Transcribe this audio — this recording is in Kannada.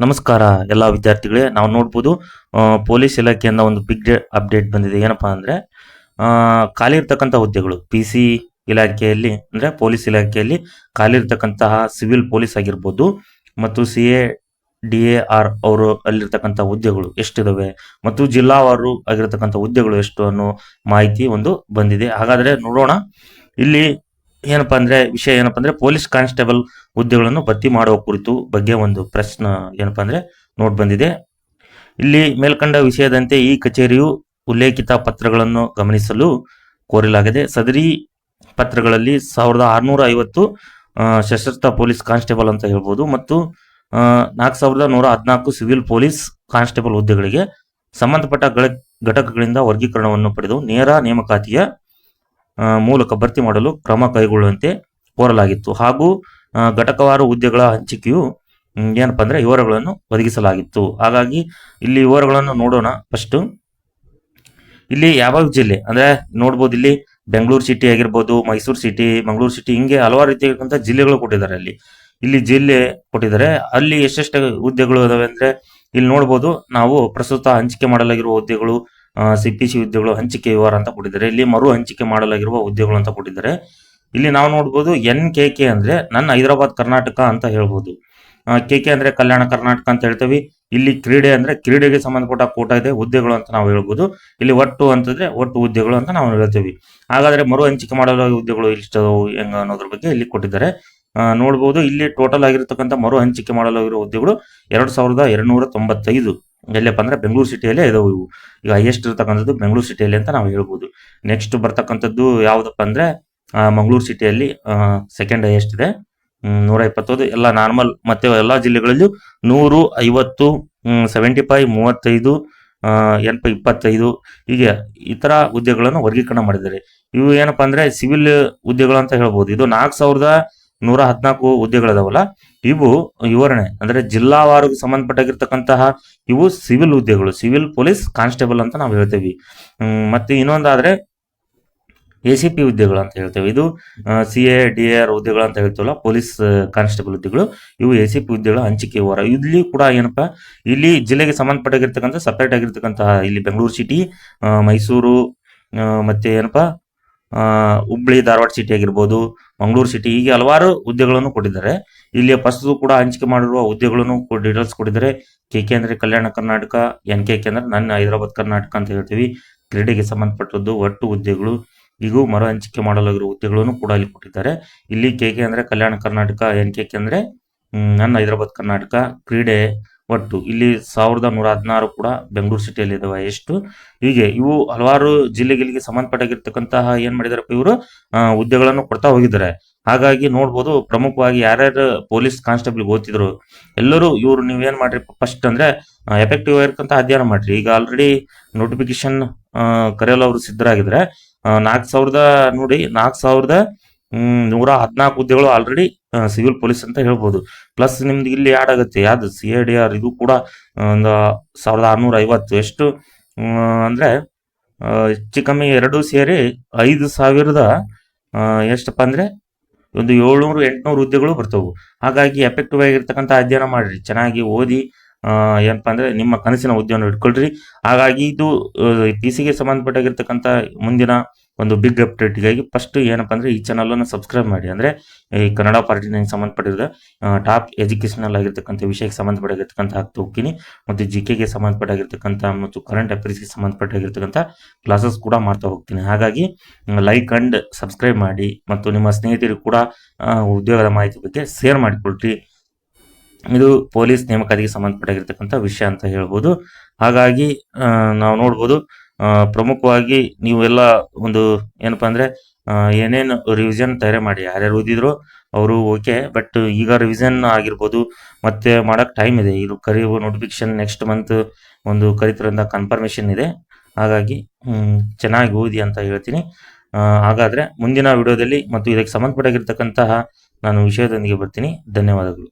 ನಮಸ್ಕಾರ ಎಲ್ಲ ವಿದ್ಯಾರ್ಥಿಗಳೇ. ನಾವು ನೋಡ್ಬೋದು ಪೊಲೀಸ್ ಇಲಾಖೆಯಿಂದ ಒಂದು ಬಿಗ್ ಅಪ್ಡೇಟ್ ಬಂದಿದೆ. ಏನಪ್ಪಾ ಅಂದ್ರೆ ಖಾಲಿ ಇರ್ತಕ್ಕಂಥ ಹುದ್ದೆಗಳು PC ಇಲಾಖೆಯಲ್ಲಿ ಅಂದ್ರೆ ಪೊಲೀಸ್ ಇಲಾಖೆಯಲ್ಲಿ ಖಾಲಿ ಇರ್ತಕ್ಕಂತಹ ಸಿವಿಲ್ ಪೊಲೀಸ್ ಆಗಿರ್ಬೋದು ಮತ್ತು CA DAR ಅವರು ಅಲ್ಲಿರ್ತಕ್ಕಂಥ ಹುದ್ದೆಗಳು ಎಷ್ಟಿದಾವೆ ಮತ್ತು ಜಿಲ್ಲಾವಾರು ಆಗಿರ್ತಕ್ಕಂಥ ಹುದ್ದೆಗಳು ಎಷ್ಟು ಅನ್ನೋ ಮಾಹಿತಿ ಒಂದು ಬಂದಿದೆ. ಹಾಗಾದ್ರೆ ನೋಡೋಣ. ಇಲ್ಲಿ ಏನಪ್ಪಾ ಅಂದ್ರೆ ವಿಷಯ ಏನಪ್ಪಾ ಅಂದ್ರೆ ಪೊಲೀಸ್ ಕಾನ್ಸ್ಟೇಬಲ್ ಹುದ್ದೆಗಳನ್ನು ಭರ್ತಿ ಮಾಡುವ ಕುರಿತು ಬಗ್ಗೆ ಒಂದು ಪ್ರಶ್ನೆ ಏನಪ್ಪಾ ಅಂದ್ರೆ ನೋಟ್ ಬಂದಿದೆ. ಇಲ್ಲಿ ಮೇಲ್ಕಂಡ ವಿಷಯದಂತೆ ಈ ಕಚೇರಿಯು ಉಲ್ಲೇಖಿತ ಪತ್ರಗಳನ್ನು ಗಮನಿಸಲು ಕೋರಲಾಗಿದೆ. ಸದರಿ ಪತ್ರಗಳಲ್ಲಿ 1650 ಸಶಸ್ತ್ರ ಪೊಲೀಸ್ ಕಾನ್ಸ್ಟೇಬಲ್ ಅಂತ ಹೇಳ್ಬೋದು ಮತ್ತು 4114 ಸಿವಿಲ್ ಪೊಲೀಸ್ ಕಾನ್ಸ್ಟೇಬಲ್ ಹುದ್ದೆಗಳಿಗೆ ಸಂಬಂಧಪಟ್ಟ ಘಟಕಗಳಿಂದ ವರ್ಗೀಕರಣವನ್ನು ಪಡೆದು ನೇರ ನೇಮಕಾತಿಯ ಮೂಲಕ ಭರ್ತಿ ಮಾಡಲು ಕ್ರಮ ಕೈಗೊಳ್ಳುವಂತೆ ಕೋರಲಾಗಿತ್ತು. ಹಾಗೂ ಘಟಕವಾರು ಹುದ್ದೆಗಳ ಹಂಚಿಕೆಯು ಏನಪ್ಪಾ ಅಂದ್ರೆ ವಿವರಗಳನ್ನು ಒದಗಿಸಲಾಗಿತ್ತು. ಹಾಗಾಗಿ ಇಲ್ಲಿ ವಿವರಗಳನ್ನು ನೋಡೋಣ. ಫಸ್ಟ್ ಇಲ್ಲಿ ಯಾವ ಜಿಲ್ಲೆ ಅಂದ್ರೆ ನೋಡ್ಬೋದು. ಇಲ್ಲಿ ಬೆಂಗಳೂರು ಸಿಟಿ ಆಗಿರ್ಬೋದು, ಮೈಸೂರು ಸಿಟಿ, ಮಂಗಳೂರು ಸಿಟಿ, ಹಿಂಗೆ ಹಲವಾರು ರೀತಿಯಾದಂತಹ ಜಿಲ್ಲೆಗಳು ಕೊಟ್ಟಿದ್ದಾರೆ. ಇಲ್ಲಿ ಜಿಲ್ಲೆ ಕೊಟ್ಟಿದ್ದಾರೆ. ಅಲ್ಲಿ ಎಷ್ಟೆಷ್ಟು ಹುದ್ದೆಗಳು ಇದಾವೆ ಅಂದ್ರೆ ಇಲ್ಲಿ ನೋಡ್ಬೋದು. ನಾವು ಪ್ರಸ್ತುತ ಹಂಚಿಕೆ ಮಾಡಲಾಗಿರುವ ಹುದ್ದೆಗಳು CPC ಹುದ್ದೆಗಳು ಹಂಚಿಕೆ ವಿವರ ಅಂತ ಕೊಟ್ಟಿದ್ದಾರೆ. ಇಲ್ಲಿ ಮರು ಹಂಚಿಕೆ ಮಾಡಲಾಗಿರುವ ಹುದ್ದೆಗಳು ಅಂತ ಕೊಟ್ಟಿದ್ದಾರೆ. ಇಲ್ಲಿ ನಾವು ನೋಡ್ಬೋದು NKK ಅಂದ್ರೆ ನನ್ನ ಹೈದರಾಬಾದ್ ಕರ್ನಾಟಕ ಅಂತ ಹೇಳ್ಬೋದು. KK ಅಂದ್ರೆ ಕಲ್ಯಾಣ ಕರ್ನಾಟಕ ಅಂತ ಹೇಳ್ತೀವಿ. ಇಲ್ಲಿ ಕ್ರೀಡೆ ಅಂದ್ರೆ ಕ್ರೀಡೆಗೆ ಸಂಬಂಧಪಟ್ಟ ಕೋಟಾ ಇದೆ ಹುದ್ದೆಗಳು ಅಂತ ನಾವು ಹೇಳ್ಬೋದು. ಇಲ್ಲಿ ಒಟ್ಟು ಅಂತಂದ್ರೆ ಒಟ್ಟು ಹುದ್ದೆಗಳು ಅಂತ ನಾವು ಹೇಳ್ತೀವಿ. ಹಾಗಾದ್ರೆ ಮರು ಹಂಚಿಕೆ ಮಾಡಲಾಗಿರುವ ಹುದ್ದೆಗಳು ಇಷ್ಟು ಹೆಂಗ ಅನ್ನೋದ್ರ ಬಗ್ಗೆ ಇಲ್ಲಿ ಕೊಟ್ಟಿದ್ದಾರೆ. ನೋಡ್ಬೋದು. ಇಲ್ಲಿ ಟೋಟಲ್ ಆಗಿರ್ತಕ್ಕಂಥ ಮರು ಹಂಚಿಕೆ ಮಾಡಲಾಗಿರುವ ಹುದ್ದೆಗಳು 2295 ಎಲ್ಲಪ್ಪ ಅಂದ್ರೆ ಬೆಂಗಳೂರು ಸಿಟಿಯಲ್ಲೇ ಇದಾವೆ. ಇವು ಈಗ ಹೈಯೆಸ್ಟ್ ಇರ್ತಕ್ಕಂಥದ್ದು ಬೆಂಗಳೂರು ಸಿಟಿಯಲ್ಲಿ ಅಂತ ನಾವು ಹೇಳ್ಬೋದು. ನೆಕ್ಸ್ಟ್ ಬರ್ತಕ್ಕಂಥದ್ದು ಯಾವ್ದಪ್ಪ ಅಂದ್ರೆ ಮಂಗಳೂರು ಸಿಟಿಯಲ್ಲಿ ಸೆಕೆಂಡ್ ಹೈಯೆಸ್ಟ್ ಇದೆ, 121. ಎಲ್ಲ ನಾರ್ಮಲ್. ಮತ್ತೆ ಎಲ್ಲಾ ಜಿಲ್ಲೆಗಳಲ್ಲೂ 150, 75, 35, 25 ಹೀಗೆ ಈ ತರ ಹುದ್ದೆಗಳನ್ನು ವರ್ಗೀಕರಣ ಮಾಡಿದ್ದಾರೆ. ಇವು ಏನಪ್ಪಾ ಅಂದ್ರೆ ಸಿವಿಲ್ ಹುದ್ದೆಗಳು ಅಂತ ಹೇಳ್ಬೋದು. ಇದು 4114 ಹುದ್ದೆಗಳಿದಾವಲ್ಲ, ಇವು ವಿವರಣೆ ಅಂದ್ರೆ ಜಿಲ್ಲಾವಾರಿಗೆ ಸಂಬಂಧಪಟ್ಟಾಗಿರ್ತಕ್ಕಂತಹ ಇವು ಸಿವಿಲ್ ಹುದ್ದೆಗಳು, ಸಿವಿಲ್ ಪೊಲೀಸ್ ಕಾನ್ಸ್ಟೇಬಲ್ ಅಂತ ನಾವು ಹೇಳ್ತೇವೆ. ಮತ್ತೆ ಇನ್ನೊಂದಾದ್ರೆ ACP ಹುದ್ದೆಗಳು ಅಂತ ಹೇಳ್ತೇವೆ. ಇದು CA DAR ಹುದ್ದೆಗಳು ಅಂತ ಹೇಳ್ತೀವಲ್ಲ, ಪೊಲೀಸ್ ಕಾನ್ಸ್ಟೇಬಲ್ ಹುದ್ದೆಗಳು. ಇವು ACP ಹುದ್ದೆಗಳ ಹಂಚಿಕೆ ವಿವರ. ಇಲ್ಲಿ ಕೂಡ ಏನಪ್ಪಾ ಇಲ್ಲಿ ಜಿಲ್ಲೆಗೆ ಸಂಬಂಧಪಟ್ಟಾಗಿರ್ತಕ್ಕಂಥ ಸಪರೇಟ್ ಆಗಿರ್ತಕ್ಕಂತಹ ಇಲ್ಲಿ ಬೆಂಗಳೂರು ಸಿಟಿ, ಮೈಸೂರು, ಮತ್ತೆ ಏನಪ್ಪಾ ಹುಬ್ಬಳ್ಳಿ ಧಾರವಾಡ ಸಿಟಿ ಆಗಿರ್ಬೋದು, ಮಂಗಳೂರು ಸಿಟಿ, ಹೀಗೆ ಹಲವಾರು ಹುದ್ದೆಗಳನ್ನು ಕೊಟ್ಟಿದ್ದಾರೆ. ಇಲ್ಲಿ ಪ್ರಸ್ತುತ ಕೂಡ ಹಂಚಿಕೆ ಮಾಡಿರುವ ಹುದ್ದೆಗಳನ್ನು ಡೀಟೇಲ್ಸ್ ಕೊಟ್ಟಿದ್ದಾರೆ. KK ಅಂದ್ರೆ ಕಲ್ಯಾಣ ಕರ್ನಾಟಕ, NKK ಅಂದ್ರೆ ನನ್ನ ಹೈದರಾಬಾದ್ ಕರ್ನಾಟಕ ಅಂತ ಹೇಳ್ತೀವಿ. ಕ್ರೀಡೆಗೆ ಸಂಬಂಧಪಟ್ಟದ್ದು ಒಟ್ಟು ಹುದ್ದೆಗಳು, ಈಗ ಮರು ಹಂಚಿಕೆ ಮಾಡಲಾಗಿರುವ ಹುದ್ದೆಗಳನ್ನು ಕೂಡ ಇಲ್ಲಿ ಕೊಟ್ಟಿದ್ದಾರೆ. ಇಲ್ಲಿ KK ಅಂದ್ರೆ ಕಲ್ಯಾಣ ಕರ್ನಾಟಕ, NKK ಅಂದ್ರೆ ನನ್ನ ಹೈದರಾಬಾದ್ ಕರ್ನಾಟಕ. ಕ್ರೀಡೆ ಒಟ್ಟು ಇಲ್ಲಿ 1116 ಕೂಡ ಬೆಂಗಳೂರು ಸಿಟಿಯಲ್ಲಿ ಇದಾವೆ ಎಷ್ಟು. ಹೀಗೆ ಇವು ಹಲವಾರು ಜಿಲ್ಲೆಗಳಿಗೆ ಸಂಬಂಧಪಟ್ಟಾಗಿರ್ತಕ್ಕಂತಹ ಏನ್ ಮಾಡಿದಾರಪ್ಪ ಇವರು ಹುದ್ದೆಗಳನ್ನು ಕೊಡ್ತಾ ಹೋಗಿದ್ದಾರೆ. ಹಾಗಾಗಿ ನೋಡ್ಬೋದು ಪ್ರಮುಖವಾಗಿ ಯಾರ್ಯಾರು ಪೊಲೀಸ್ ಕಾನ್ಸ್ಟೇಬಲ್ ಓದ್ತಿದ್ರು ಎಲ್ಲರೂ ಇವರು ನೀವೇನ್ ಮಾಡ್ರಿ ಫಸ್ಟ್ ಅಂದ್ರೆ ಎಫೆಕ್ಟಿವ್ ಆಗಿರ್ತಕ್ಕಂಥ ಅಧ್ಯಯನ ಮಾಡ್ರಿ. ಈಗ ಆಲ್ರೆಡಿ ನೋಟಿಫಿಕೇಶನ್ ಕರೆಯಲು ಅವರು ಸಿದ್ಧರಾಗಿದ್ರೆ 4000 ನೋಡಿ 4114 ಹುದ್ದೆಗಳು ಆಲ್ರೆಡಿ ಸಿವಿಲ್ ಪೊಲೀಸ್ ಅಂತ ಹೇಳ್ಬೋದು. ಪ್ಲಸ್ ನಿಮ್ದು ಇಲ್ಲಿ ಆಡ್ ಆಗುತ್ತೆ ಯಾವ್ದು CIDR, ಇದು ಕೂಡ ಒಂದು 1650 ಎಷ್ಟು ಅಂದ್ರೆ ಹೆಚ್ಚು ಕಮ್ಮಿ ಎರಡು ಸೇರಿ 5000 ಎಷ್ಟಪ್ಪ ಅಂದ್ರೆ ಒಂದು 700-800 ಹುದ್ದೆಗಳು ಬರ್ತವು. ಹಾಗಾಗಿ ಎಫೆಕ್ಟಿವ್ ಆಗಿರ್ತಕ್ಕಂಥ ಅಧ್ಯಯನ ಮಾಡ್ರಿ, ಚೆನ್ನಾಗಿ ಓದಿ ಏನಪ್ಪಾ ಅಂದ್ರೆ ನಿಮ್ಮ ಕನಸಿನ ಹುದ್ದೆಯನ್ನು ಇಟ್ಕೊಳ್ರಿ. ಹಾಗಾಗಿ ಇದು PC ಸಂಬಂಧಪಟ್ಟಾಗಿರ್ತಕ್ಕಂಥ ಮುಂದಿನ ಒಂದು ಬಿಗ್ ಅಪ್ಡೇಟ್ಗಾಗಿ ಫಸ್ಟ್ ಏನಪ್ಪಾ ಅಂದ್ರೆ ಈ ಚಾನಲ್ ಅನ್ನು ಸಬ್ಸ್ಕ್ರೈಬ್ ಮಾಡಿ. ಅಂದ್ರೆ ಈ ಕನ್ನಡ ಪಾರ್ಟಿಗೆ ಸಂಬಂಧಪಟ್ಟಿರೋ ಟಾಪ್ ಎಜುಕೇಶನಲ್ ಆಗಿರ್ತಕ್ಕಂಥ ವಿಷಯಕ್ಕೆ ಸಂಬಂಧಪಟ್ಟಾಗಿರ್ತಕ್ಕಂಥ ಹಾಕ್ತಾ ಹೋಗ್ತೀನಿ. ಮತ್ತು GKಗೆ ಸಂಬಂಧಪಟ್ಟಾಗಿರ್ತಕ್ಕಂಥ ಮತ್ತು ಕರೆಂಟ್ ಅಫೇರ್ಸ್ಗೆ ಸಂಬಂಧಪಟ್ಟಾಗಿರ್ತಕ್ಕಂಥ ಕ್ಲಾಸಸ್ ಕೂಡ ಮಾಡ್ತಾ ಹೋಗ್ತೀನಿ. ಹಾಗಾಗಿ ಲೈಕ್ ಅಂಡ್ ಸಬ್ಸ್ಕ್ರೈಬ್ ಮಾಡಿ ಮತ್ತು ನಿಮ್ಮ ಸ್ನೇಹಿತರಿಗೂ ಕೂಡ ಉದ್ಯೋಗದ ಮಾಹಿತಿ ಬಗ್ಗೆ ಶೇರ್ ಮಾಡಿಕೊಳ್ರಿ. ಇದು ಪೊಲೀಸ್ ನೇಮಕಾತಿಗೆ ಸಂಬಂಧಪಟ್ಟಾಗಿರ್ತಕ್ಕಂಥ ವಿಷಯ ಅಂತ ಹೇಳ್ಬೋದು. ಹಾಗಾಗಿ ನಾವು ನೋಡ್ಬೋದು ಪ್ರಮುಖವಾಗಿ ನೀವು ಎಲ್ಲ ಒಂದು ಏನಪ್ಪಾ ಅಂದ್ರೆ ಏನೇನು ರಿವಿಷನ್ ತಯಾರಿ ಮಾಡಿ, ಯಾರ್ಯಾರು ಓದಿದ್ರು ಅವರು ಓಕೆ. ಬಟ್ ಈಗ ರಿವಿಷನ್ ಆಗಿರ್ಬೋದು ಮತ್ತೆ ಮಾಡಕ್ ಟೈಮ್ ಇದೆ. ಇದು ಕರೆಯುವ ನೋಟಿಫಿಕೇಶನ್ ನೆಕ್ಸ್ಟ್ ಮಂತ್ ಒಂದು ಕರಿತರಿಂದ ಕನ್ಫರ್ಮೇಶನ್ ಇದೆ. ಹಾಗಾಗಿ ಚೆನ್ನಾಗಿ ಓದಿ ಅಂತ ಹೇಳ್ತೀನಿ. ಹಾಗಾದ್ರೆ ಮುಂದಿನ ವಿಡಿಯೋದಲ್ಲಿ ಮತ್ತು ಇದಕ್ಕೆ ಸಂಬಂಧಪಟ್ಟಾಗಿರ್ತಕ್ಕಂತಹ ನಾನು ವಿಷಯದೊಂದಿಗೆ ಬರ್ತೀನಿ. ಧನ್ಯವಾದಗಳು.